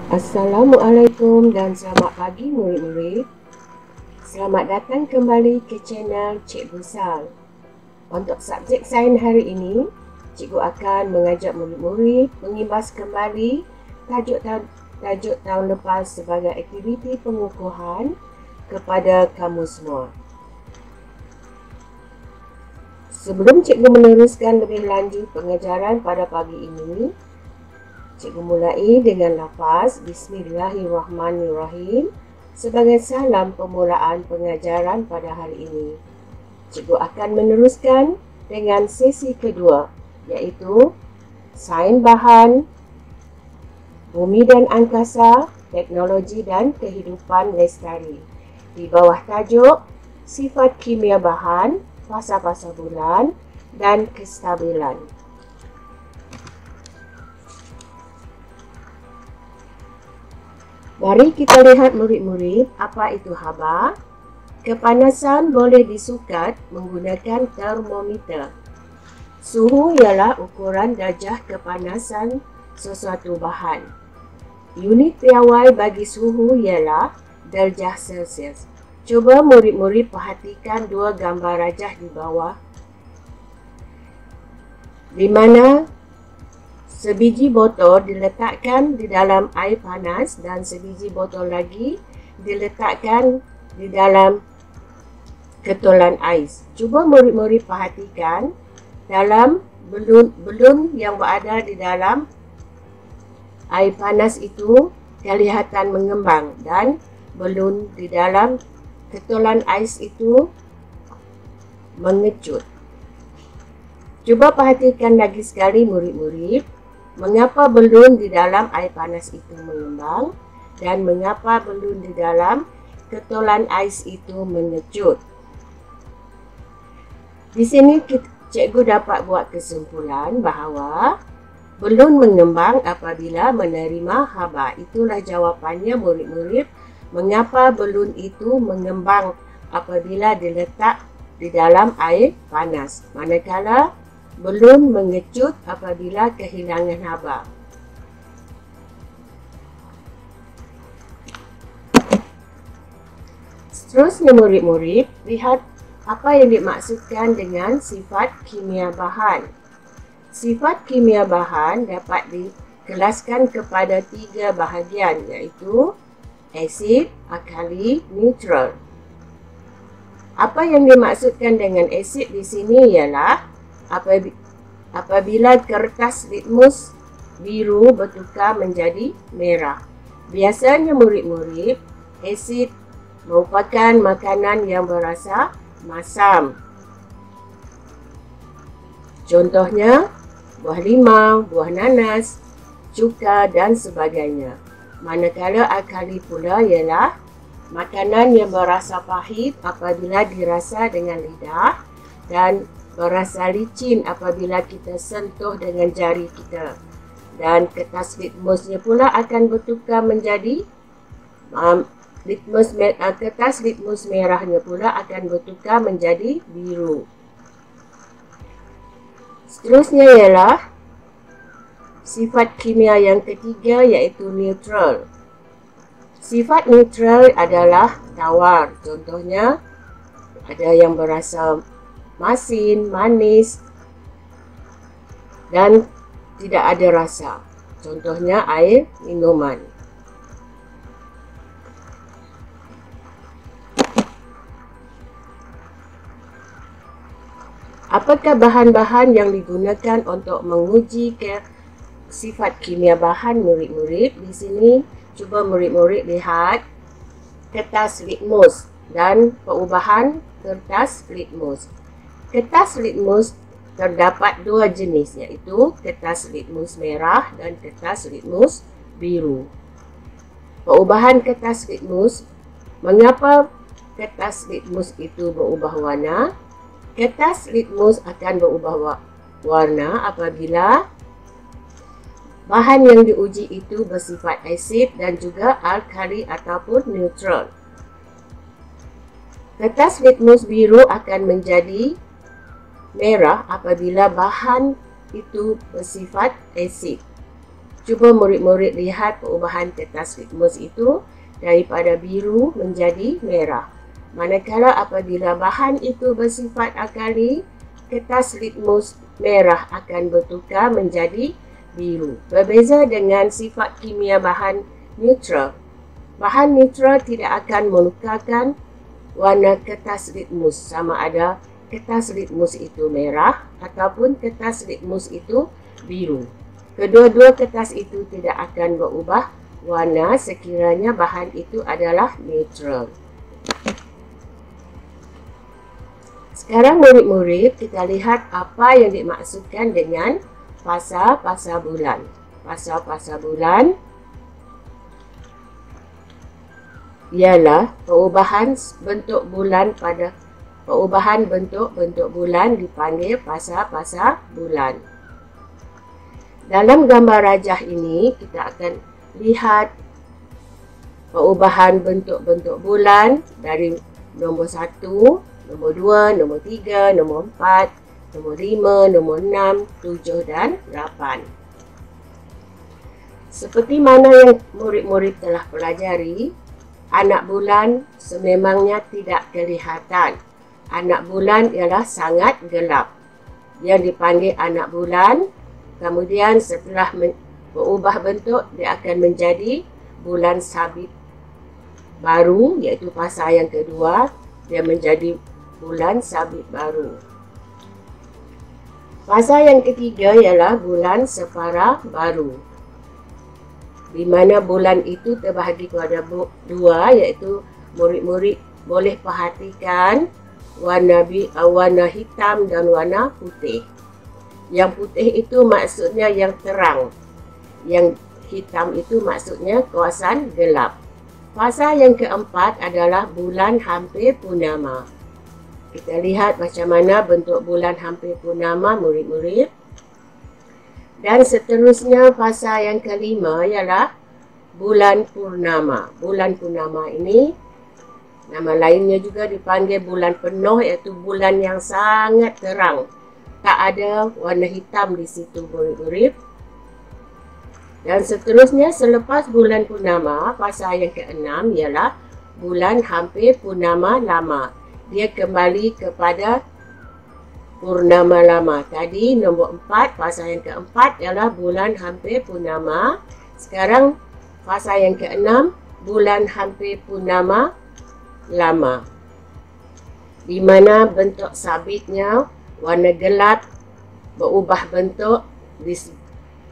Assalamualaikum dan selamat pagi murid-murid. Selamat datang kembali ke channel Cikgu Sal. Untuk subjek sains hari ini, Cikgu akan mengajak murid-murid mengimbas kembali tajuk tahun lepas sebagai aktiviti pengukuhan kepada kamu semua. Sebelum Cikgu meneruskan lebih lanjut pengajaran pada pagi ini, Cikgu mulai dengan lafaz Bismillahirrahmanirrahim sebagai salam permulaan pengajaran pada hari ini. Cikgu akan meneruskan dengan sesi kedua, iaitu Sains Bahan, Bumi dan Angkasa, Teknologi dan Kehidupan Lestari, di bawah tajuk Sifat Kimia Bahan, Fasa-fasa Bulan dan Kestabilan. Mari kita lihat murid-murid apa itu haba. Kepanasan boleh disukat menggunakan termometer. Suhu ialah ukuran darjah kepanasan sesuatu bahan. Unit piawai bagi suhu ialah darjah Celsius. Cuba murid-murid perhatikan dua gambar rajah di bawah, di mana sebiji botol diletakkan di dalam air panas dan sebiji botol lagi diletakkan di dalam ketulan ais. Cuba murid-murid perhatikan dalam belun yang berada di dalam air panas itu kelihatan mengembang dan belun di dalam ketulan ais itu mengecut. Cuba perhatikan lagi sekali murid-murid, mengapa belun di dalam air panas itu mengembang dan mengapa belun di dalam ketulan ais itu mengecut. Di sini cikgu dapat buat kesimpulan bahawa belun mengembang apabila menerima haba. Itulah jawapannya murid-murid, mengapa belun itu mengembang apabila diletak di dalam air panas, manakala belun mengecut apabila kehilangan haba. Seterusnya murid-murid, lihat apa yang dimaksudkan dengan sifat kimia bahan. Sifat kimia bahan dapat dikelaskan kepada tiga bahagian, iaitu asid, alkali, neutral. Apa yang dimaksudkan dengan asid di sini ialah apabila kertas litmus biru bertukar menjadi merah. Biasanya murid-murid, asid merupakan makanan yang berasa masam. Contohnya, buah limau, buah nanas, cuka dan sebagainya. Manakala alkali pula ialah makanan yang berasa pahit apabila dirasa dengan lidah dan berasa licin apabila kita sentuh dengan jari kita, dan kertas litmusnya pula akan bertukar menjadi kertas litmus merahnya pula akan bertukar menjadi biru. Seterusnya ialah sifat kimia yang ketiga, iaitu neutral. Sifat neutral adalah tawar. Contohnya, ada yang berasa masin, manis dan tidak ada rasa. Contohnya air minuman. Apakah bahan-bahan yang digunakan untuk menguji sifat kimia bahan murid-murid? Di sini cuba murid-murid lihat kertas litmus dan perubahan kertas litmus. Kertas litmus terdapat dua jenis, iaitu kertas litmus merah dan kertas litmus biru. Perubahan kertas litmus, mengapa kertas litmus itu berubah warna? Kertas litmus akan berubah warna apabila bahan yang diuji itu bersifat asid dan juga alkali ataupun neutral. Kertas litmus biru akan menjadi merah apabila bahan itu bersifat asid. Cuba murid-murid lihat perubahan kertas litmus itu daripada biru menjadi merah. Manakala apabila bahan itu bersifat alkali, kertas litmus merah akan bertukar menjadi biru. Berbeza dengan sifat kimia bahan neutral. Bahan neutral tidak akan menukarkan warna kertas litmus, sama ada kertas litmus itu merah ataupun kertas litmus itu biru. Kedua-dua kertas itu tidak akan berubah warna sekiranya bahan itu adalah neutral. Sekarang murid-murid, kita lihat apa yang dimaksudkan dengan fasa-fasa bulan. Fasa-fasa bulan ialah perubahan bentuk bulan bulan dipanggil fasa-fasa bulan. Dalam gambar rajah ini, kita akan lihat perubahan bentuk-bentuk bulan dari nombor 1, nombor 2, nombor 3, nombor 4, nombor 5, nombor 6, 7 dan 8. Seperti mana yang murid-murid telah pelajari, anak bulan sememangnya tidak kelihatan. Anak bulan ialah sangat gelap. Yang dipanggil anak bulan. Kemudian setelah berubah bentuk, dia akan menjadi bulan sabit baru, iaitu fasa yang kedua. Dia menjadi bulan sabit baru. Fasa yang ketiga ialah bulan separa baru, di mana bulan itu terbahagi kepada dua, iaitu murid-murid boleh perhatikan warna hitam dan warna putih. Yang putih itu maksudnya yang terang, yang hitam itu maksudnya kawasan gelap. Fasa yang keempat adalah bulan hampir purnama. Kita lihat macam mana bentuk bulan hampir purnama, murid-murid. Dan seterusnya fasa yang kelima ialah bulan purnama. Bulan purnama ini nama lainnya juga dipanggil bulan penuh, iaitu bulan yang sangat terang. Tak ada warna hitam di situ, murid-murid. Dan seterusnya selepas bulan purnama, fasa yang keenam ialah bulan hampir purnama lama. Dia kembali kepada purnama lama. Tadi nombor 4, fasa yang keempat ialah bulan hampir purnama. Sekarang fasa yang keenam, bulan hampir purnama lama, di mana bentuk sabitnya warna gelap berubah bentuk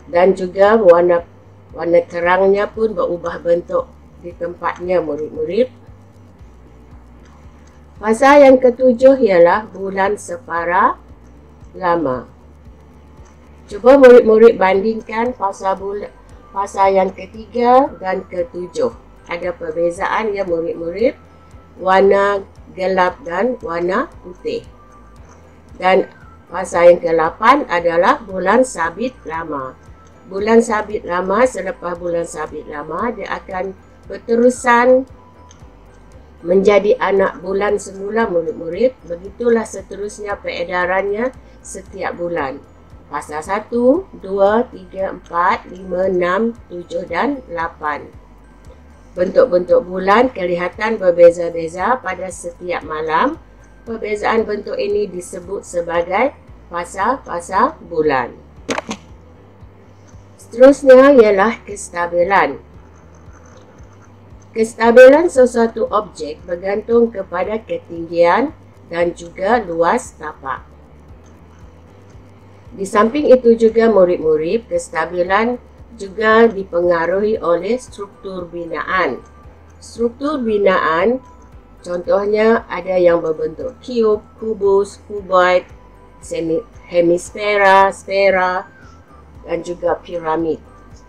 dan juga warna terangnya pun berubah bentuk di tempatnya, murid-murid. Fasa yang ketujuh ialah bulan separa lama. Cuba murid-murid bandingkan fasa yang ketiga dan ketujuh. Ada perbezaan ya murid-murid, warna gelap dan warna putih. Dan fasa yang ke-8 adalah bulan sabit lama. Bulan sabit lama, selepas bulan sabit lama, dia akan berterusan menjadi anak bulan semula, murid-murid. Begitulah seterusnya peredarannya setiap bulan. Fasa 1, 2, 3, 4, 5, 6, 7 dan 8. Bentuk-bentuk bulan kelihatan berbeza-beza pada setiap malam. Perbezaan bentuk ini disebut sebagai fasa-fasa bulan. Seterusnya ialah kestabilan. Kestabilan sesuatu objek bergantung kepada ketinggian dan juga luas tapak. Di samping itu juga murid-murid, kestabilan juga dipengaruhi oleh struktur binaan. Struktur binaan contohnya ada yang berbentuk cube, kubus, kuboid, hemisfera, sfera dan juga piramid.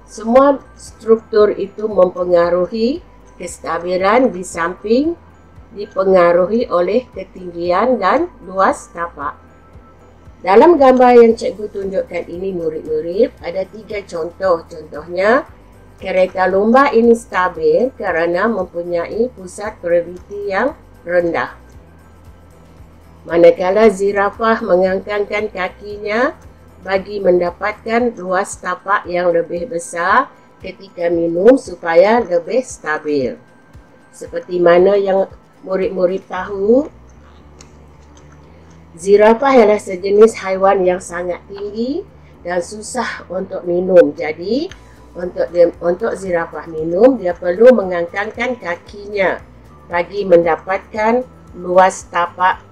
Semua struktur itu mempengaruhi kestabilan, di samping dipengaruhi oleh ketinggian dan luas tapak. Dalam gambar yang cikgu tunjukkan ini murid-murid, ada 3 contoh. Contohnya, kereta lomba ini stabil kerana mempunyai pusat graviti yang rendah. Manakala zirafah mengangkangkan kakinya bagi mendapatkan luas tapak yang lebih besar ketika minum supaya lebih stabil. Seperti mana yang murid-murid tahu, zirafah ialah sejenis haiwan yang sangat tinggi dan susah untuk minum. Jadi, untuk zirafah minum, dia perlu mengangkatkan kakinya bagi mendapatkan luas tapak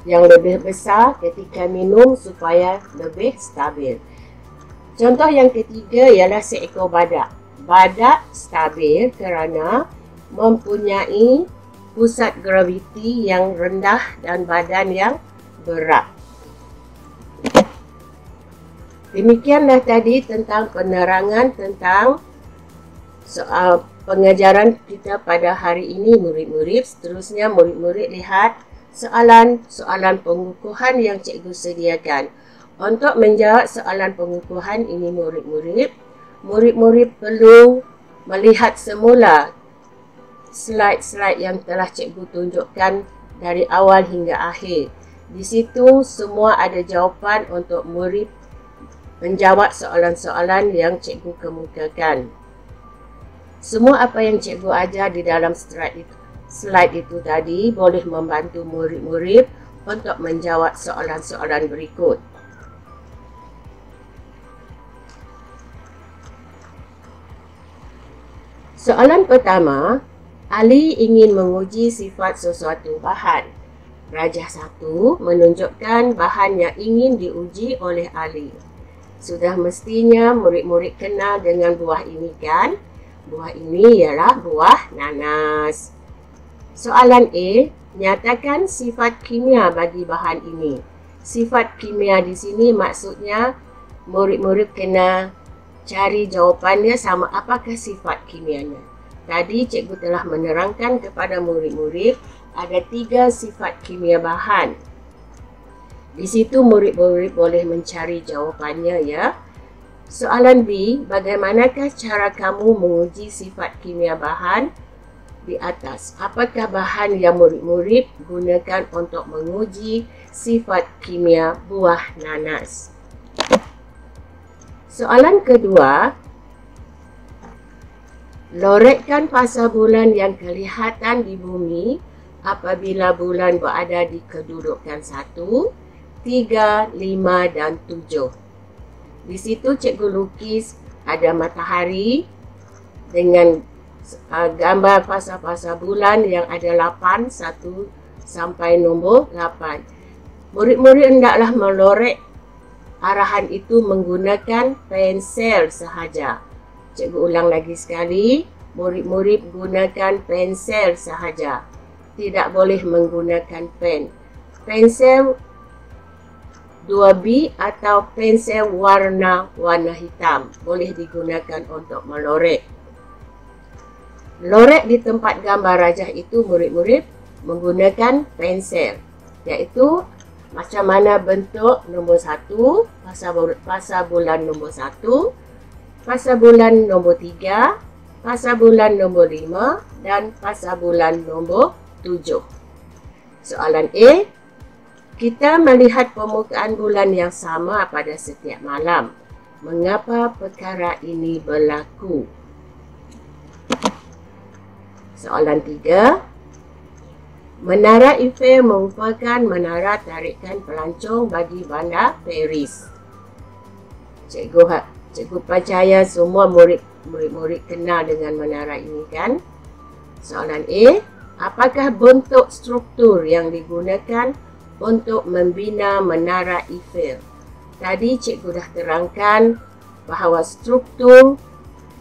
yang lebih besar ketika minum supaya lebih stabil. Contoh yang ketiga ialah seekor badak. Badak stabil kerana mempunyai pusat graviti yang rendah dan badan yang berat. Demikianlah tadi tentang penerangan tentang soal pengajaran kita pada hari ini, murid-murid. Seterusnya murid-murid lihat soalan pengukuhan yang cikgu sediakan. Untuk menjawab soalan pengukuhan ini, murid-murid perlu melihat semula slide-slide yang telah cikgu tunjukkan dari awal hingga akhir. Di situ semua ada jawapan untuk murid menjawab soalan-soalan yang cikgu kemukakan. Semua apa yang cikgu ajar di dalam slide itu tadi boleh membantu murid-murid untuk menjawab soalan-soalan berikut. Soalan pertama, Ali ingin menguji sifat sesuatu bahan. Rajah 1 menunjukkan bahan yang ingin diuji oleh Ali. Sudah mestinya murid-murid kenal dengan buah ini kan? Buah ini ialah buah nanas. Soalan A, nyatakan sifat kimia bagi bahan ini. Sifat kimia di sini maksudnya murid-murid kena cari jawapannya sama apakah sifat kimianya. Tadi cikgu telah menerangkan kepada murid-murid ada 3 sifat kimia bahan. Di situ murid-murid boleh mencari jawapannya ya. Soalan B, bagaimanakah cara kamu menguji sifat kimia bahan di atas? Apakah bahan yang murid-murid gunakan untuk menguji sifat kimia buah nanas? Soalan kedua, loretkan fasa bulan yang kelihatan di bumi apabila bulan berada di kedudukan 1, 3, 5 dan 7. Di situ cikgu lukis ada matahari dengan gambar fasa-fasa bulan yang ada 8, 1 sampai nombor 8. Murid-murid hendaklah melorek arahan itu menggunakan pensel sahaja. Cikgu ulang lagi sekali, murid-murid gunakan pensel sahaja. Tidak boleh menggunakan pen. Pensel 2B atau pensel warna hitam boleh digunakan untuk melorek. Lorek di tempat gambar rajah itu murid-murid menggunakan pensel, iaitu macam mana bentuk nombor 1, fasa bulan nombor 1, fasa bulan nombor 3, fasa bulan nombor 5 dan fasa bulan nombor 7. Soalan A, kita melihat permukaan bulan yang sama pada setiap malam. Mengapa perkara ini berlaku? Soalan 3, Menara Eiffel merupakan menara tarikan pelancong bagi bandar Paris. Cikgu percaya semua murid-murid kenal dengan menara ini kan? Soalan A, apakah bentuk struktur yang digunakan untuk membina menara Eiffel? Tadi cikgu dah terangkan bahawa struktur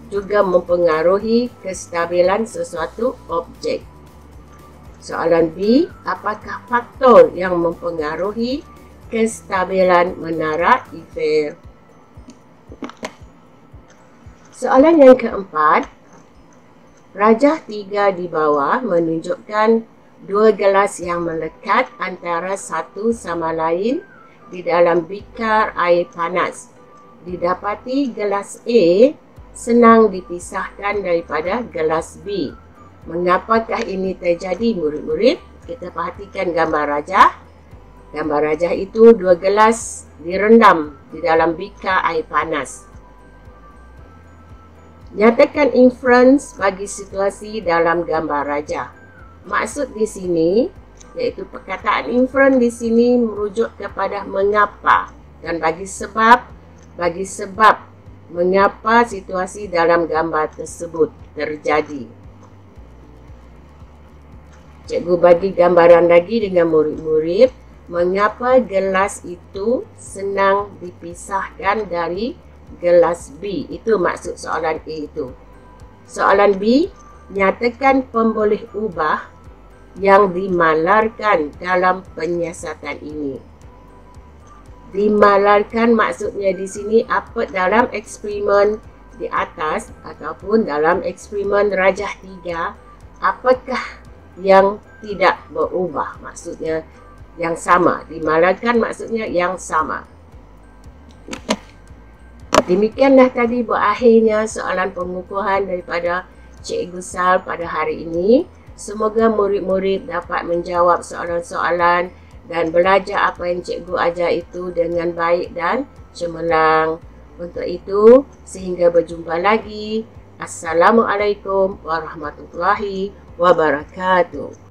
juga mempengaruhi kestabilan sesuatu objek. Soalan B, apakah faktor yang mempengaruhi kestabilan menara Eiffel? Soalan yang keempat, rajah 3 di bawah menunjukkan 2 gelas yang melekat antara satu sama lain di dalam bikar air panas. Didapati gelas A senang dipisahkan daripada gelas B. Mengapakah ini terjadi murid-murid? Kita perhatikan gambar rajah. Gambar rajah itu 2 gelas direndam di dalam bika air panas. Nyatakan inference bagi situasi dalam gambar rajah. Maksud di sini, iaitu perkataan inference di sini merujuk kepada mengapa dan bagi sebab mengapa situasi dalam gambar tersebut terjadi. Cikgu bagi gambaran lagi dengan murid-murid, mengapa gelas itu senang dipisahkan dari gelas B. Itu maksud soalan A itu. Soalan B, nyatakan pemboleh ubah yang dimalarkan dalam penyiasatan ini. Dimalarkan maksudnya di sini apa dalam eksperimen di atas ataupun dalam eksperimen rajah 3, apakah yang tidak berubah, maksudnya yang sama. Dimalarkan maksudnya yang sama. Demikianlah tadi berakhirnya soalan pengukuhan daripada Cikgu Sal pada hari ini. Semoga murid-murid dapat menjawab soalan-soalan dan belajar apa yang cikgu ajar itu dengan baik dan cemerlang. Untuk itu, sehingga berjumpa lagi. Assalamualaikum warahmatullahi wabarakatuh.